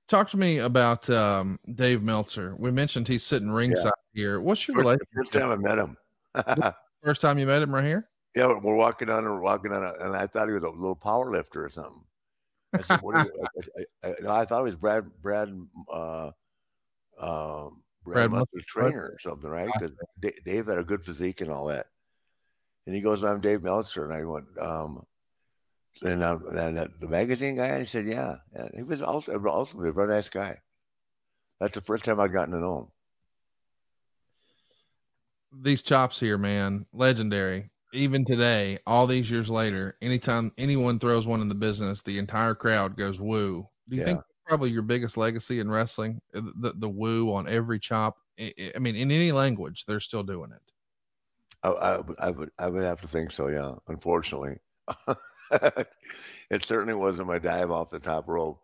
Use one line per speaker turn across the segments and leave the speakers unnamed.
Talk to me about Dave Meltzer. We mentioned he's sitting
Yeah.
ringside here. What's your
First
relationship?
time I met him.
First time you met him right here?
Yeah, we're walking on and I thought he was a little power lifter or something. I said, "What are you?" I thought it was uh, Brad
Brad Meltzer.
Meltzer's trainer or something, right? Because Dave had a good physique and all that. And he goes, "I'm Dave Meltzer," and I went, and the magazine guy. And he said, "Yeah." And he was also a very nice guy. That's the first time I'd gotten to know him.
These chops here, man, legendary. Even today, all these years later, anytime anyone throws one in the business, the entire crowd goes woo. Do you think
Yeah.
that's probably your biggest legacy in wrestling? The woo on every chop. I mean, in any language, they're still doing it.
I would have to think so. Yeah. Unfortunately, it certainly wasn't my dive off the top rope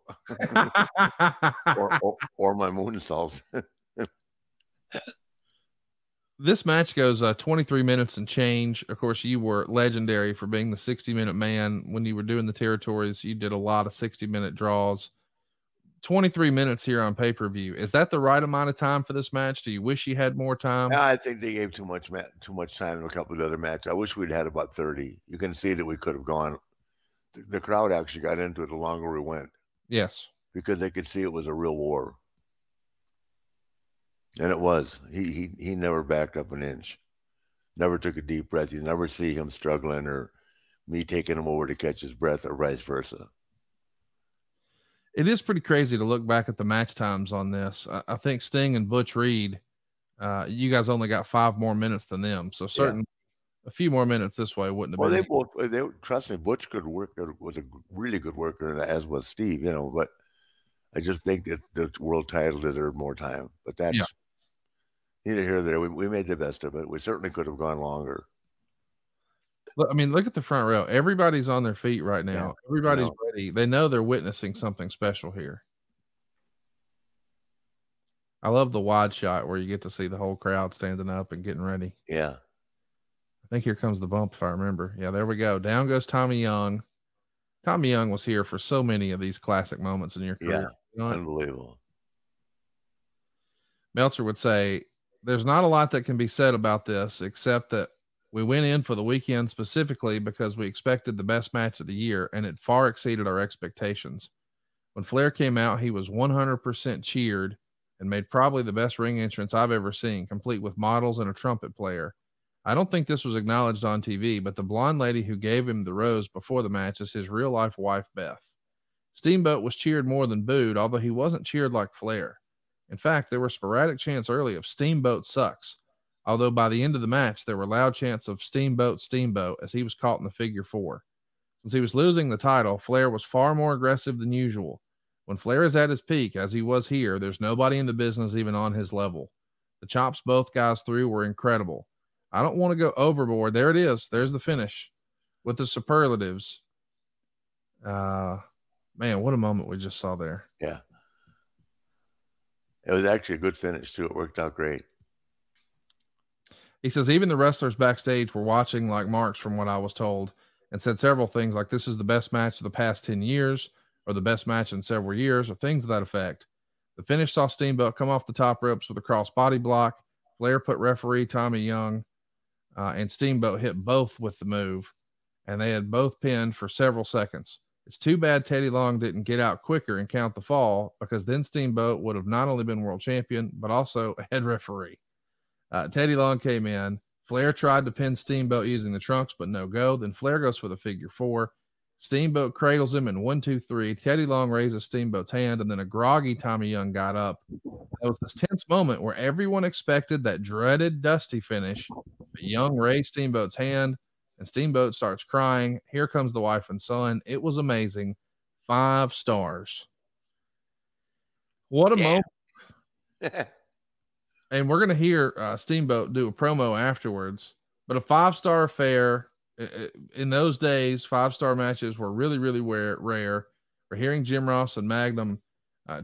or my moonsaults.
This match goes 23 minutes and change. Of course, you were legendary for being the 60-minute man when you were doing the territories. You did a lot of 60-minute draws. 23 minutes here on pay-per-view. Is that the right amount of time for this match? Do you wish you had more time?
Yeah, I think they gave too much time in a couple of other matches. I wish we'd had about 30. You can see that we could have gone. The crowd actually got into it the longer we went.
Yes.
Because they could see it was a real war. And it was. He never backed up an inch. Never took a deep breath. You never see him struggling or me taking him over to catch his breath or vice versa.
It is pretty crazy to look back at the match times on this. I think Sting and Butch Reed, you guys only got 5 more minutes than them. So certainly a few more minutes this way wouldn't have been.
Well, they trust me. Butch could work. Was a really good worker, as was Steve. But I just think that the world title deserved more time. But that's neither here nor there. We made the best of it. We certainly could have gone longer.
I mean, look at the front row. Everybody's on their feet right now.
Yeah,
Everybody's ready. They know they're witnessing something special here. I love the wide shot where you get to see the whole crowd standing up and getting ready.
Yeah.
I think here comes the bump, if I remember. Yeah, there we go. Down goes Tommy Young. Tommy Young was here for so many of these classic moments in your career.
Yeah, unbelievable.
Meltzer would say, there's not a lot that can be said about this, except that we went in for the weekend specifically because we expected the best match of the year, and it far exceeded our expectations. When Flair came out, he was 100% cheered and made probably the best ring entrance I've ever seen, complete with models and a trumpet player. I don't think this was acknowledged on TV, but the blonde lady who gave him the rose before the match is his real-life wife, Beth. Steamboat was cheered more than booed, although he wasn't cheered like Flair. In fact, there were sporadic chants early of Steamboat sucks, although by the end of the match, there were loud chants of Steamboat, Steamboat, as he was caught in the figure 4. Since he was losing the title, Flair was far more aggressive than usual. When Flair is at his peak, as he was here, there's nobody in the business even on his level. The chops both guys threw were incredible. I don't want to go overboard. There it is. There's the finish with the superlatives. Man, what a moment we just saw there.
Yeah. It was actually a good finish, too. It worked out great.
He says, even the wrestlers backstage were watching like marks from what I was told, and said several things like this is the best match of the past 10 years, or the best match in several years, or things to that effect. The finish saw Steamboat come off the top ropes with a cross body block. Flair put referee Tommy Young and Steamboat hit both with the move, and they had both pinned for several seconds. It's too bad Teddy Long didn't get out quicker and count the fall, because then Steamboat would have not only been world champion, but also a head referee. Teddy Long came in. Flair tried to pin Steamboat using the trunks, but no go. Then Flair goes for the figure 4. Steamboat cradles him in 1, 2, 3. Teddy Long raises Steamboat's hand, and then a groggy Tommy Young got up. That was this tense moment where everyone expected that dreaded Dusty finish. But Young raised Steamboat's hand, and Steamboat starts crying. Here comes the wife and son. It was amazing. 5 stars. What a moment. And we're going to hear Steamboat do a promo afterwards, but a 5-star affair. In those days, 5-star matches were really, really rare. We're hearing Jim Ross and Magnum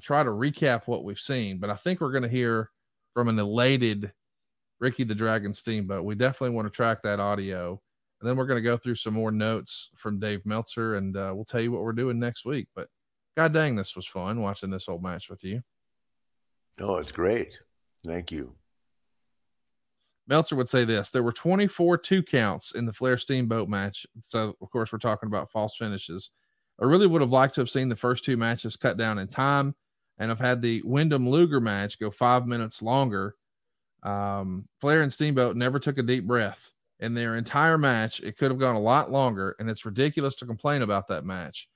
try to recap what we've seen, but I think we're going to hear from an elated Ricky the Dragon Steamboat. We definitely want to track that audio, and then we're going to go through some more notes from Dave Meltzer, and we'll tell you what we're doing next week. But God dang, this was fun watching this whole match with you.
No, it's great. Thank you.
Meltzer would say this: there were 24 2 counts in the Flair Steamboat match. So, of course, we're talking about false finishes. I really would have liked to have seen the first two matches cut down in time, and I've had the Wyndham Luger match go 5 minutes longer. Flair and Steamboat never took a deep breath in their entire match. It could have gone a lot longer, and it's ridiculous to complain about that match.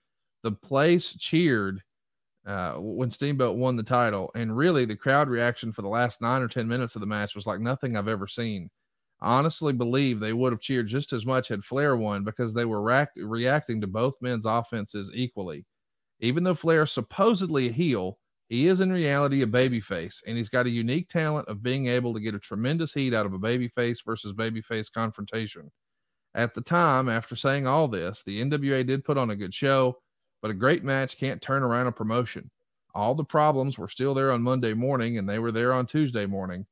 The place cheered when Steamboat won the title, and really the crowd reaction for the last 9 or 10 minutes of the match was like nothing I've ever seen. I honestly believe they would have cheered just as much had Flair won, because they were reacting to both men's offenses equally. Even though Flair is supposedly a heel, he is in reality a babyface, and he's got a unique talent of being able to get a tremendous heat out of a babyface versus babyface confrontation. At the time, after saying all this, the NWA did put on a good show, but a great match can't turn around a promotion. All the problems were still there on Monday morning, and they were there on Tuesday morning.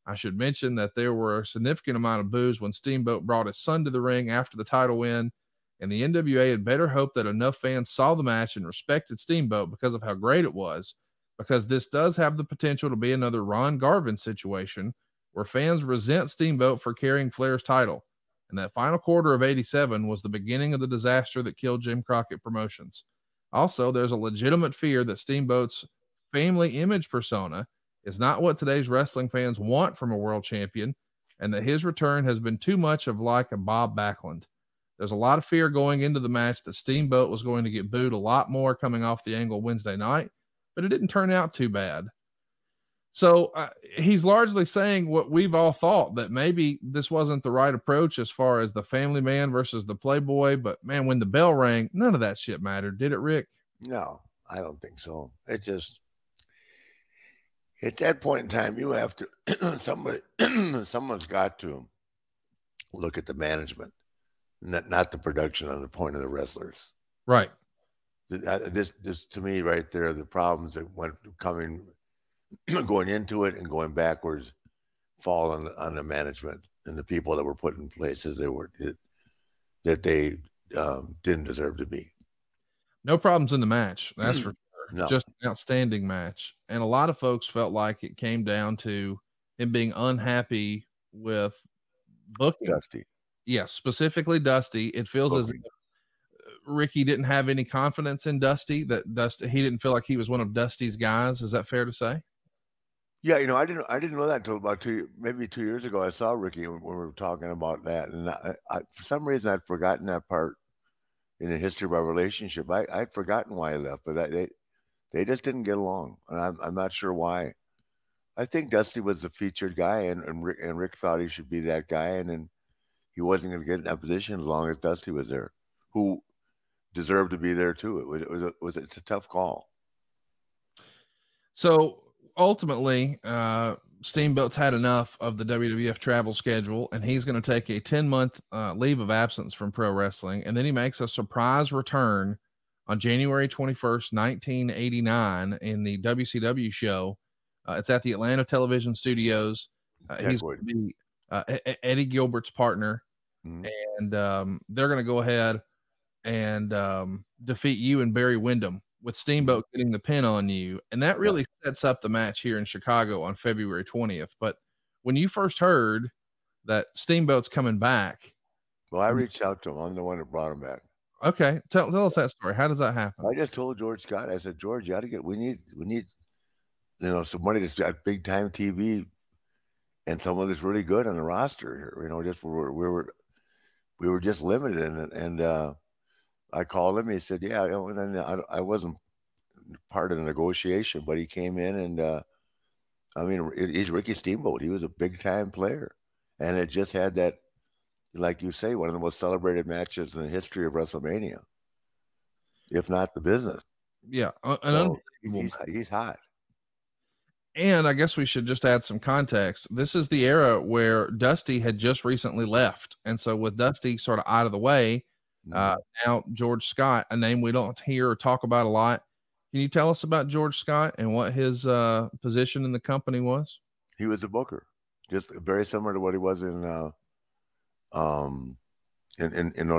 I should mention that there were a significant amount of boos when Steamboat brought his son to the ring after the title win, and the NWA had better hope that enough fans saw the match and respected Steamboat because of how great it was, because this does have the potential to be another Ron Garvin situation where fans resent Steamboat for carrying Flair's title. And that final quarter of 87 was the beginning of the disaster that killed Jim Crockett Promotions. Also, there's a legitimate fear that Steamboat's family image persona is not what today's wrestling fans want from a world champion, and that his return has been too much of like a Bob Backlund. There's a lot of fear going into the match that Steamboat was going to get booed a lot more coming off the angle Wednesday night, but it didn't turn out too bad. So he's largely saying what we've all thought, that maybe this wasn't the right approach as far as the family man versus the playboy. But man, when the bell rang, none of that shit mattered. Did it, Rick?
No, I don't think so. It just, at that point in time, you have to, someone's got to look at the management, not the production on the point of the wrestlers.
Right.
This to me right there, the problems that went coming, going into it and going backwards, fall on the management and the people that were put in places that they didn't deserve to be.
No problems in the match, that's for sure.
No.
Just an outstanding match. And a lot of folks felt like it came down to him being unhappy with booking.
Dusty.
Yes, specifically Dusty. It feels as if Ricky didn't have any confidence in Dusty, he didn't feel like he was one of Dusty's guys. Is that fair to say?
Yeah, I didn't know that until about 2 years ago. I saw Ricky when we were talking about that, and I for some reason I'd forgotten that part in the history of our relationship. I'd forgotten why he left, but they just didn't get along, and I'm not sure why. I think Dusty was the featured guy, and Rick thought he should be that guy, and then he wasn't going to get in that position as long as Dusty was there, who deserved to be there too. It's a tough call.
So ultimately, Steamboat's had enough of the WWF travel schedule, and he's going to take a 10-month leave of absence from pro wrestling, and then he makes a surprise return on January 21st, 1989 in the WCW show. It's at the Atlanta Television Studios. He's going to be Eddie Gilbert's partner, and they're going to go ahead and defeat you and Barry Windham, with Steamboat getting the pin on you. And that really sets up the match here in Chicago on February 20th. But when you first heard that Steamboat's coming back.
Well, I reached out to him. I'm the one that brought him back.
Okay. Tell us that story. How does that happen?
I just told George Scott, I said, George, you got to we need, somebody that's got big time TV and someone that's really good on the roster here. Just we were just limited and I called him. He said, "Yeah." And then I wasn't part of the negotiation, but he came in, and he's Ricky Steamboat. He was a big time player, and it just had that, like you say, one of the most celebrated matches in the history of WrestleMania, if not the business.
Yeah,
he's hot.
And I guess we should just add some context. This is the era where Dusty had just recently left, and so with Dusty sort of out of the way. Now George Scott, a name we don't hear or talk about a lot. Can you tell us about George Scott and what his position in the company was?
He was a booker, just very similar to what he was in North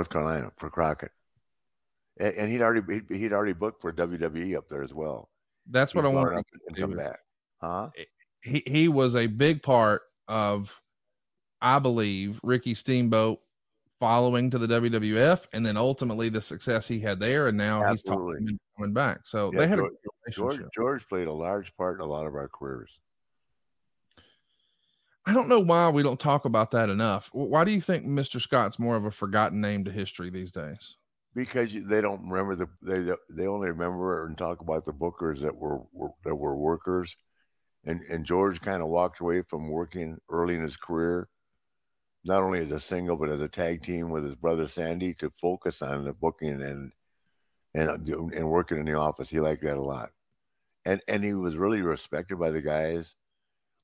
Carolina for Crockett. and he'd already booked for WWE up there as well.
That's what I want to
and come back. Huh?
He was a big part of, I believe, Ricky Steamboat following to the WWF, and then ultimately the success he had there, and now he's talking coming back. So they had a relationship.
George played a large part in a lot of our careers.
I don't know why we don't talk about that enough. Why do you think Mr. Scott's more of a forgotten name to history these days?
Because they don't remember they only remember and talk about the bookers that were workers, and George kind of walked away from working early in his career, not only as a single but as a tag team with his brother Sandy, to focus on the booking and working in the office. He liked that a lot, and he was really respected by the guys.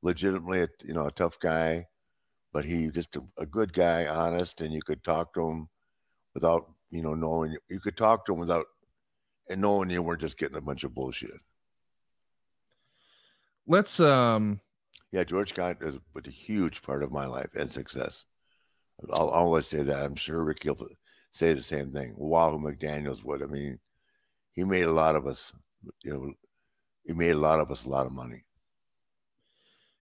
Legitimately, a tough guy, but he just a good guy, honest, and you could talk to him without knowing. You could talk to him without and knowing you weren't just getting a bunch of bullshit.
Let's
George Scott is a huge part of my life and success. I'll always say that. I'm sure Ricky will say the same thing. Wahoo McDaniels would. I mean, he made a lot of us. He made a lot of us a lot of money.